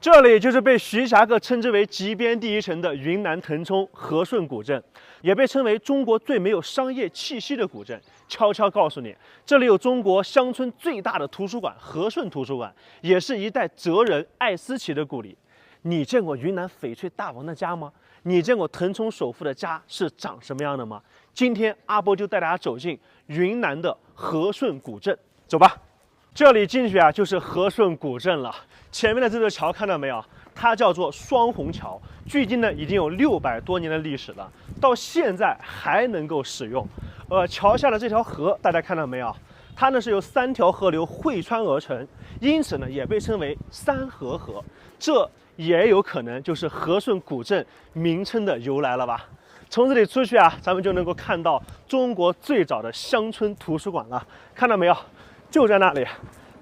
这里就是被徐霞客称之为极边第一城的云南腾冲和顺古镇，也被称为中国最没有商业气息的古镇。悄悄告诉你，这里有中国乡村最大的图书馆——和顺图书馆，也是一代哲人艾思奇的故里。你见过云南翡翠大王的家吗？你见过腾冲首富的家是长什么样的吗？今天阿波就带大家走进云南的和顺古镇，走吧。这里进去啊，就是和顺古镇了。前面的这座桥看到没有？它叫做双虹桥，距今呢已经有600多年的历史了，到现在还能够使用。桥下的这条河，大家看到没有？它呢是由3条河流汇穿而成，因此呢也被称为三河河。这也有可能就是和顺古镇名称的由来了吧？从这里出去啊，咱们就能够看到中国最早的乡村图书馆了。看到没有？就在那里，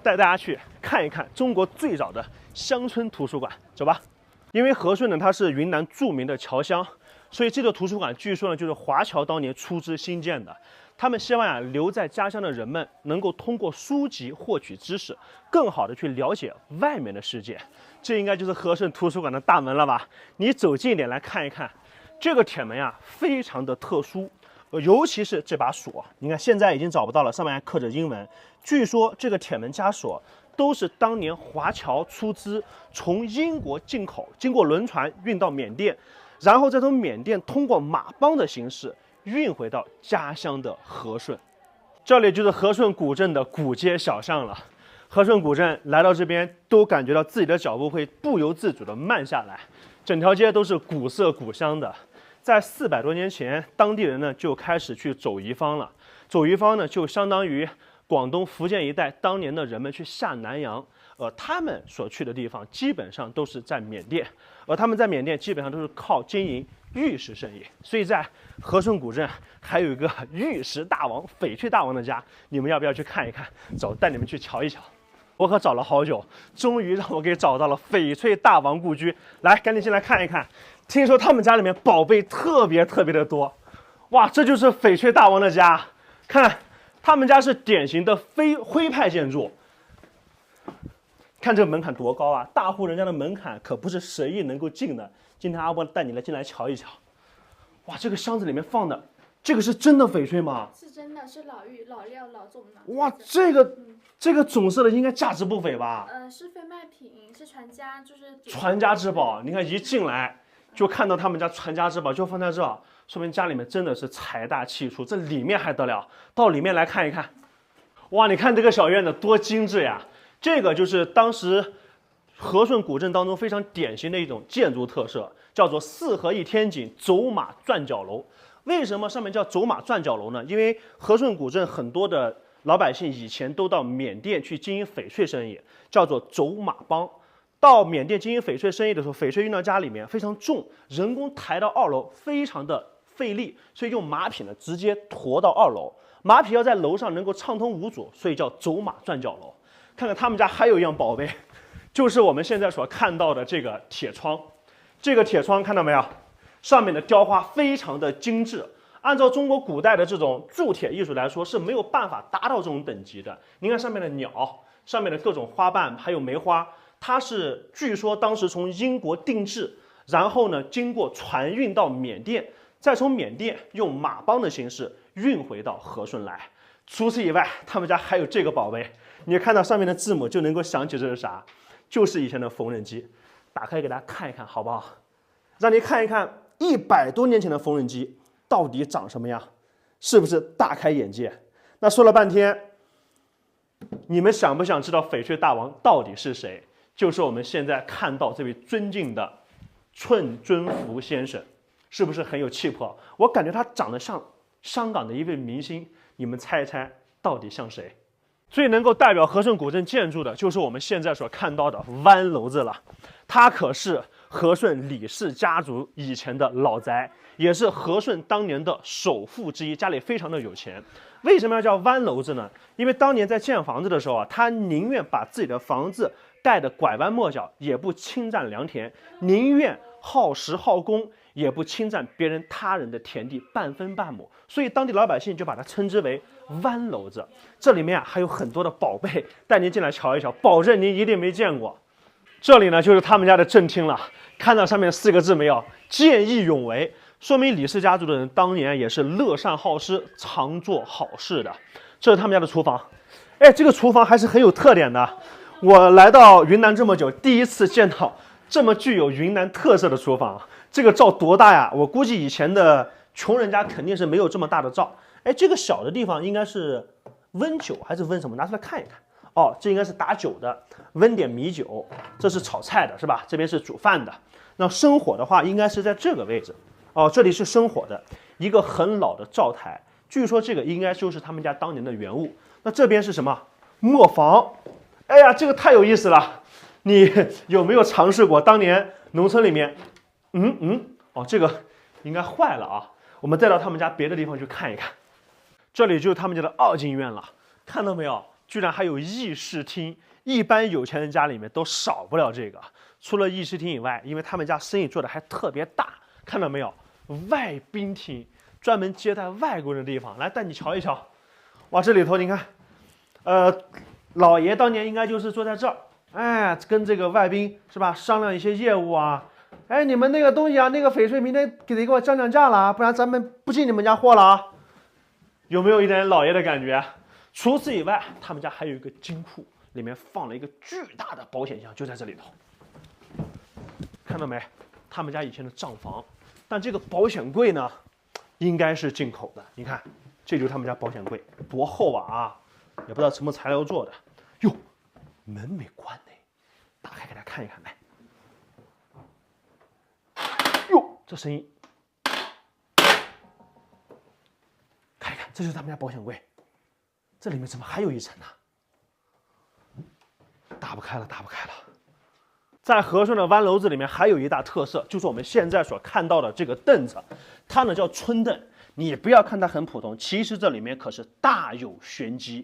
带大家去看一看中国最早的乡村图书馆，走吧。因为和顺呢，它是云南著名的侨乡，所以这个图书馆据说呢，就是华侨当年出资兴建的。他们希望啊，留在家乡的人们能够通过书籍获取知识，更好的去了解外面的世界。这应该就是和顺图书馆的大门了吧？你走近一点来看一看，这个铁门呀，非常的特殊。尤其是这把锁，你看现在已经找不到了，上面还刻着英文。据说这个铁门加锁都是当年华侨出资从英国进口，经过轮船运到缅甸，然后再从缅甸通过马帮的形式运回到家乡的和顺。这里就是和顺古镇的古街小巷了。和顺古镇来到这边，都感觉到自己的脚步会不由自主地慢下来，整条街都是古色古香的。在400多年前，当地人呢就开始去走遗坊了。走遗坊呢，就相当于广东、福建一带当年的人们去下南洋，他们所去的地方基本上都是在缅甸，而他们在缅甸基本上都是靠经营玉石生意。所以在和顺古镇还有一个玉石大王、翡翠大王的家，你们要不要去看一看？走，带你们去瞧一瞧。我可找了好久，终于让我给找到了翡翠大王故居。来，赶紧进来看一看。听说他们家里面宝贝特别的多，哇，这就是翡翠大王的家。看，他们家是典型的非徽派建筑。看这个门槛多高啊！大户人家的门槛可不是随意能够进的。今天阿波带你进来瞧一瞧。哇，这个箱子里面放的，这个是真的翡翠吗？是真的，是老玉、老料、老种的。哇，这个种色的应该价值不菲吧？是非卖品，是传家，就是传家之宝。你看一进来就看到他们家传家之宝就放在这，说明家里面真的是财大气粗。这里面还得了？到里面来看一看。哇，你看这个小院子多精致呀！这个就是当时和顺古镇当中非常典型的一种建筑特色，叫做四合一天井走马转角楼。为什么上面叫走马转角楼呢？因为和顺古镇很多的老百姓以前都到缅甸去经营翡翠生意，叫做走马帮。到缅甸经营翡翠生意的时候，翡翠运到家里面非常重，人工抬到2楼非常的费力，所以用马匹呢直接驮到2楼。马匹要在楼上能够畅通无阻，所以叫走马转角楼。看看他们家还有一样宝贝，就是我们现在所看到的这个铁窗。这个铁窗看到没有？上面的雕花非常的精致。按照中国古代的这种铸铁艺术来说，是没有办法达到这种等级的。您看上面的鸟，上面的各种花瓣，还有梅花，它是据说当时从英国定制，然后呢经过船运到缅甸，再从缅甸用马帮的形式运回到和顺来。除此以外，他们家还有这个宝贝，你看到上面的字母就能够想起这是啥，就是以前的缝纫机。打开给大家看一看，好不好？让你看一看100多年前的缝纫机到底长什么样，是不是大开眼界？那说了半天，你们想不想知道翡翠大王到底是谁？就是我们现在看到这位尊敬的寸尊福先生，是不是很有气魄？我感觉他长得像香港的一位明星，你们猜一猜到底像谁？最能够代表和顺古镇建筑的就是我们现在所看到的湾楼子了，它可是和顺李氏家族以前的老宅，也是和顺当年的首富之一，家里非常的有钱。为什么要叫湾楼子呢？因为当年在建房子的时候啊，他宁愿把自己的房子盖得拐弯抹角，也不侵占良田，宁愿耗时耗工，也不侵占别人他人的田地半分半亩，所以当地老百姓就把它称之为湾楼子。这里面啊还有很多的宝贝，带您进来瞧一瞧，保证您一定没见过。这里呢就是他们家的正厅了，看到上面4个字没有？见义勇为，说明李氏家族的人当年也是乐善好施、常做好事的。这是他们家的厨房，哎，这个厨房还是很有特点的。我来到云南这么久，第一次见到这么具有云南特色的厨房。这个灶多大呀？我估计以前的穷人家肯定是没有这么大的灶。哎，这个小的地方应该是温酒还是温什么？拿出来看一看。哦，这应该是打酒的，温点米酒。这是炒菜的，是吧？这边是煮饭的。那生火的话，应该是在这个位置。哦，这里是生火的一个很老的灶台，据说这个应该就是他们家当年的原物。那这边是什么？磨坊。哎呀，这个太有意思了！你有没有尝试过当年农村里面？哦，这个应该坏了啊。我们再到他们家别的地方去看一看。这里就是他们家的2进院了，看到没有？居然还有议事厅，一般有钱人家里面都少不了这个。除了议事厅以外，因为他们家生意做的还特别大，看到没有？外宾厅，专门接待外国人的地方。来，带你瞧一瞧。哇，这里头你看，老爷当年应该就是坐在这儿，哎，跟这个外宾是吧，商量一些业务啊。哎，你们那个东西啊，那个翡翠明天给我降价了啊，不然咱们不进你们家货了啊。有没有一点老爷的感觉？除此以外，他们家还有一个金库，里面放了一个巨大的保险箱，就在这里头。看到没？他们家以前的账房，但这个保险柜呢，应该是进口的。你看，这就是他们家保险柜，多厚啊！也不知道什么材料做的。哟，门没关呢，打开给大家看一看来。哟，这声音，看一看，这就是他们家保险柜。这里面怎么还有一层呢？打不开了，打不开了。在和顺的湾楼子里面还有一大特色，就是我们现在所看到的这个凳子，它呢叫春凳。你不要看它很普通，其实这里面可是大有玄机。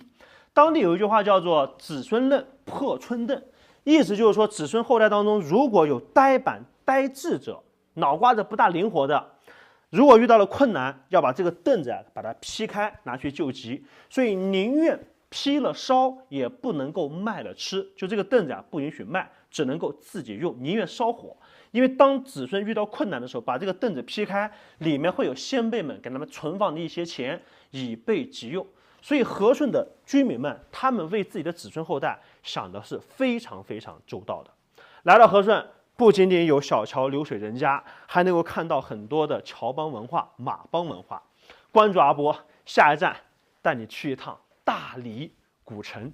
当地有一句话叫做“子孙愣破春凳”，意思就是说，子孙后代当中如果有呆板呆滞者，脑瓜子不大灵活的，如果遇到了困难，要把这个凳子把它劈开，拿去救急。所以宁愿劈了烧，也不能够卖了吃。就这个凳子不允许卖，只能够自己用，宁愿烧火。因为当子孙遇到困难的时候，把这个凳子劈开，里面会有先辈们给他们存放的一些钱，以备急用。所以和顺的居民们，他们为自己的子孙后代想的是非常非常周到的。来到和顺，不仅仅有小桥流水人家，还能够看到很多的乔帮文化、马帮文化。关注阿波，下一站带你去一趟大理古城。